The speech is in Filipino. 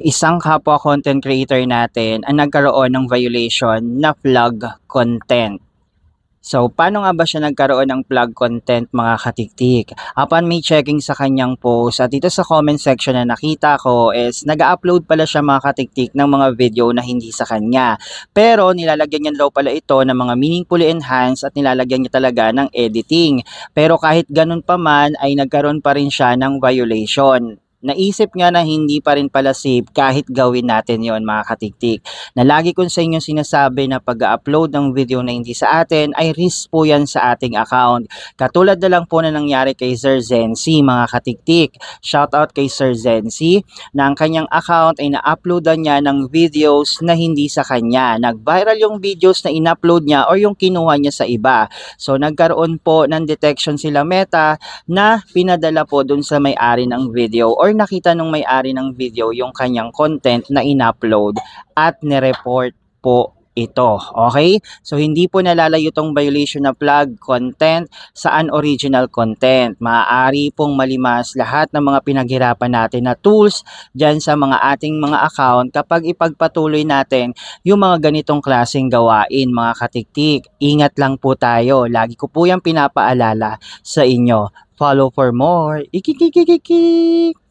Isang kapwa content creator natin ang nagkaroon ng violation na plug content. So, paano nga ba siya nagkaroon ng plug content mga katiktik? Upon may checking sa kanyang post at dito sa comment section na nakita ko is nag-upload pala siya mga katiktik ng mga video na hindi sa kanya. Pero nilalagyan niya daw pala ito ng mga meaningfully enhanced at nilalagyan niya talaga ng editing. Pero kahit ganun pa man ay nagkaroon pa rin siya ng violation. Naisip nga na hindi pa rin pala safe kahit gawin natin yon mga katiktik na lagi ko sa inyo sinasabi na pag-upload ng video na hindi sa atin ay risk po yan sa ating account. Katulad na lang po na nangyari kay Sir Zenzi mga katiktik. Shoutout kay Sir Zenzi na ang kanyang account ay na-uploadan niya ng videos na hindi sa kanya. Nag-viral yung videos na in-upload niya or yung kinuha niya sa iba. So nagkaroon po ng detection sila Meta na pinadala po dun sa may-ari ng video or nakita nung may-ari ng video yung kanyang content na in-upload at nireport po ito. Okay? So, hindi po nalalayo itong violation na plug content sa unoriginal content. Maaari pong malimas lahat ng mga pinaghirapan natin na tools dyan sa mga ating mga account kapag ipagpatuloy natin yung mga ganitong klaseng gawain, mga katiktik. Ingat lang po tayo. Lagi ko po yung pinapaalala sa inyo. Follow for more. Ikikikikikik!